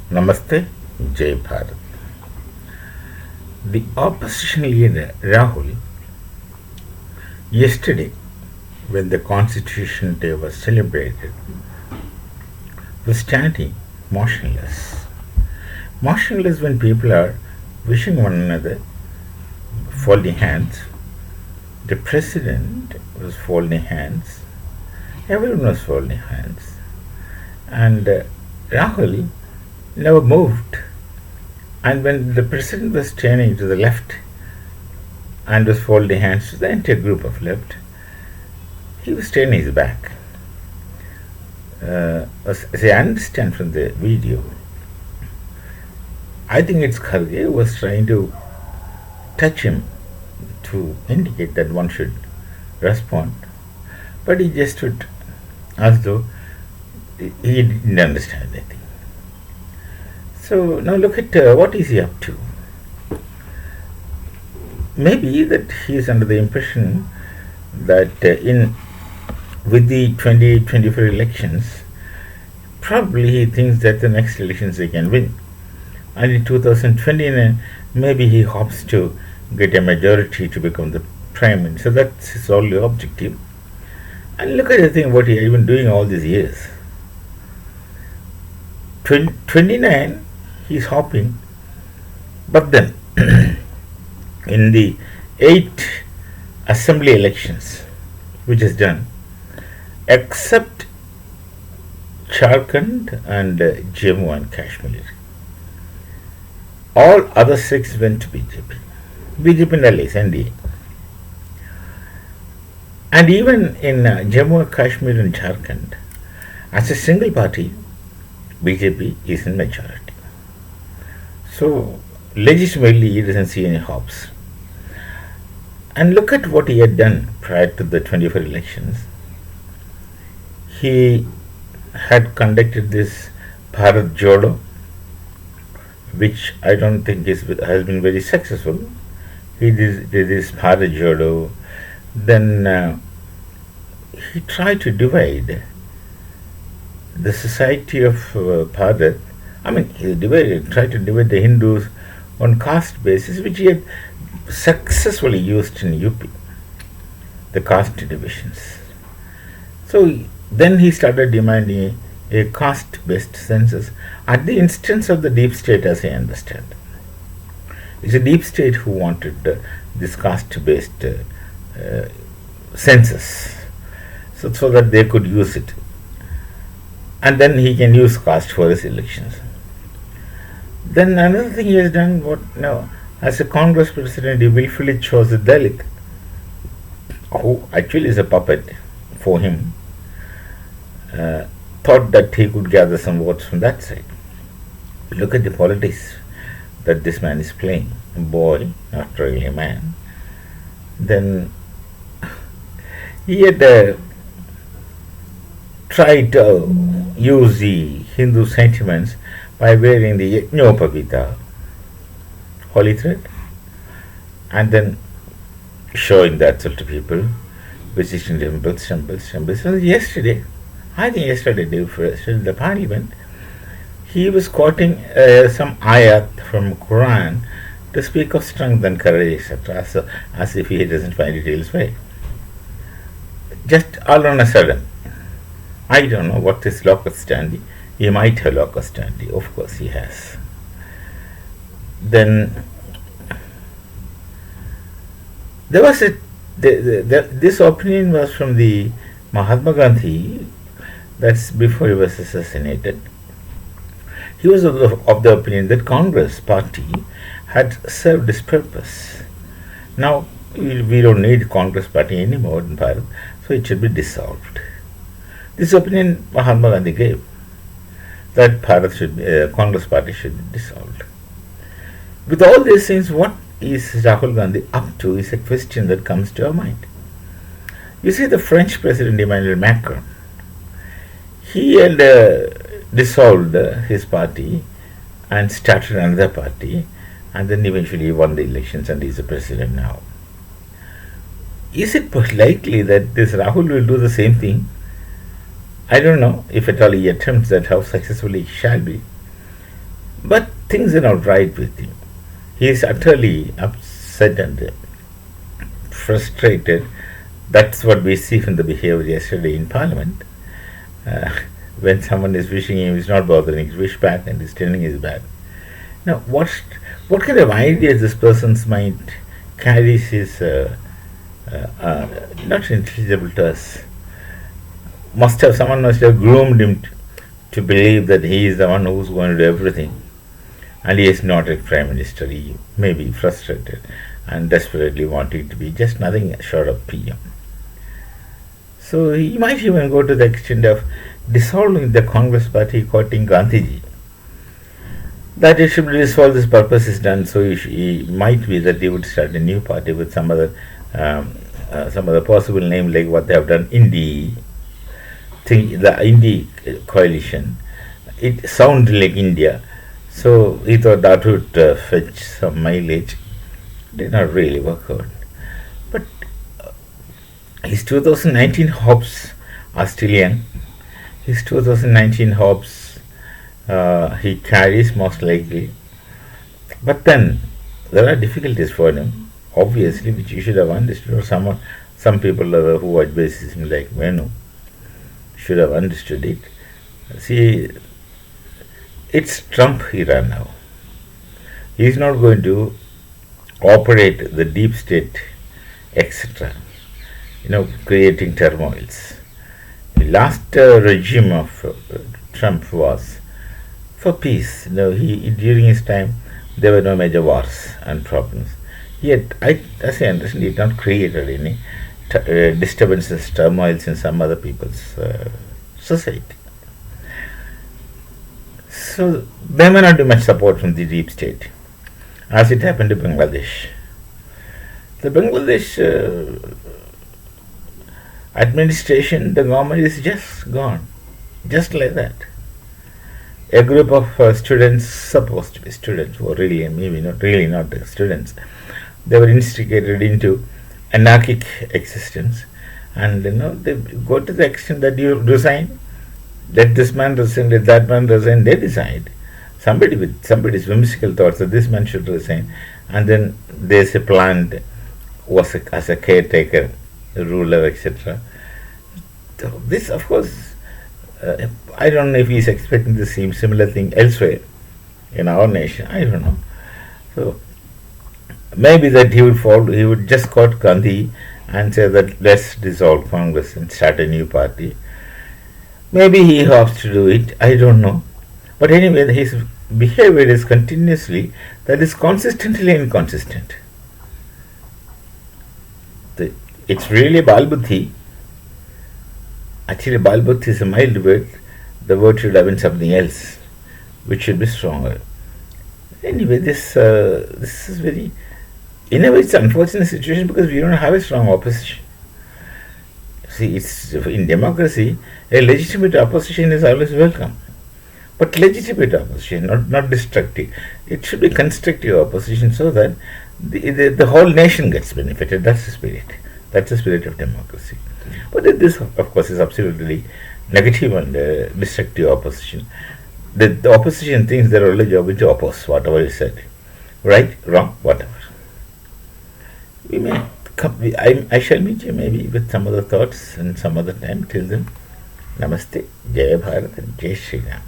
Namaste, Jai Bharat. The opposition leader Rahul, yesterday, when the Constitution Day was celebrated, was standing motionless. Motionless when people are wishing one another, folding hands. The president was folding hands. Everyone was folding hands. And Rahul never moved. And when the president was turning to the left and was folding hands to the entire group of left, he was turning his back. As I understand from the video, I think it's Kharge was trying to touch him to indicate that one should respond, but he just stood as though he didn't understand anything. So now look at what is he up to. Maybe that he is under the impression that with the 2024 elections, probably he thinks that the next elections he can win. And in 2029, maybe he hopes to get a majority to become the prime minister. That's his only objective. And look at the thing what he has been doing all these years. 29, he is hopping. But then, in the 8 assembly elections, which is done, except Jharkhand and Jammu and Kashmir, all other 6 went to BJP. BJP and allies, NDA. And even in Jammu and Kashmir and Jharkhand, as a single party, BJP is in majority. So, legitimately, he doesn't see any hops. And look at what he had done prior to the 24 elections. He had conducted this Bharat Jodo, which I don't think has been very successful. He did this Bharat Jodo. Then he tried to divide the society of Bharat. I mean, he tried to divide the Hindus on caste basis, which he had successfully used in UP, the caste divisions. So then he started demanding a caste-based census at the instance of the deep state, as I understand. It's a deep state who wanted this caste-based census, so that they could use it. And then he can use caste for his elections. Then another thing he has done, as a Congress president, he willfully chose a Dalit, who actually is a puppet for him, thought that he could gather some votes from that side. Look at the politics that this man is playing. A boy, not really a man. Then he had tried to use the Hindu sentiments by wearing the Yajñopavita, holy thread, and then showing that to people, visiting temples. So yesterday, day before yesterday, the parliament, he was quoting some ayat from Quran to speak of strength and courage, etc. So, as if he doesn't find it his way. Just all on a sudden, I don't know what is locus standi. He might have locus standi, of course he has. Then there was this opinion was from the Mahatma Gandhi. That's before he was assassinated. He was of the opinion that Congress party had served its purpose. Now we don't need Congress party anymore in Bharat, so it should be dissolved. This opinion Mahatma Gandhi gave, that Congress party should be dissolved. With all these things, what is Rahul Gandhi up to is a question that comes to our mind. You see, the French President Emmanuel Macron, he had dissolved his party and started another party, and then eventually won the elections and is the president now. Is it likely that this Rahul will do the same thing? I don't know if at all he attempts that, how successfully he shall be. But things are not right with him. He is utterly upset and frustrated. That's what we see from the behavior yesterday in Parliament. Uh, when someone is wishing him, he's not bothering. He's wish back and he's turning his back. Now, what kind of ideas this person's mind carries is not intelligible to us. Someone must have groomed him to believe that he is the one who's going to do everything, and he is not a prime minister. He may be frustrated and desperately wanting to be just nothing short of PM. So he might even go to the extent of dissolving the Congress party, quoting Gandhiji. That it should be dissolved, this purpose is done. So he might be that he would start a new party with some other possible name, like what they have done in the Indie coalition. It sounded like India, so he thought that would fetch some mileage. Did not really work out. But his 2019 hopes are still young. His 2019 hopes he carries most likely. But then there are difficulties for him, obviously, which you should have understood, or some people who advise him, like Venu, should have understood it. See, it's Trump era now. He is not going to operate the deep state, etc., creating turmoils. The last regime of Trump was for peace. During his time, there were no major wars and problems. Yet, as I understand, he did not create any disturbances, turmoils in some other people's society. So, there may not be much support from the deep state, as it happened to Bangladesh. The Bangladesh administration, the government is just gone, just like that. A group of students, supposed to be students, who are really, maybe not really not students, they were instigated into anarchic existence, and they go to the extent that you resign, let this man resign, let that man resign. They decide. Somebody with somebody's whimsical thoughts that this man should resign, and then there's a plan as a caretaker, a ruler, etc. So this, of course, I don't know if he's expecting the same similar thing elsewhere in our nation. I don't know. So maybe that he would just quote Gandhi and say that let's dissolve Congress and start a new party. Maybe he hopes to do it. I don't know. But anyway, his behavior is continuously, that is consistently inconsistent. It's really balbuddhi. Actually, balbuddhi is a mild word. The word should have been something else, which should be stronger. Anyway, this is very, in a way, it's an unfortunate situation because we don't have a strong opposition. See, it's in democracy, a legitimate opposition is always welcome. But legitimate opposition, not destructive. It should be constructive opposition so that the whole nation gets benefited. That's the spirit. That's the spirit of democracy. But this, of course, is absolutely negative and destructive opposition. The opposition thinks their only job is to oppose whatever is said. Right, wrong, whatever. We may I shall meet you maybe with some other thoughts and some other time. Till then, Namaste, Jai Bharat, and Jai Shri Ram.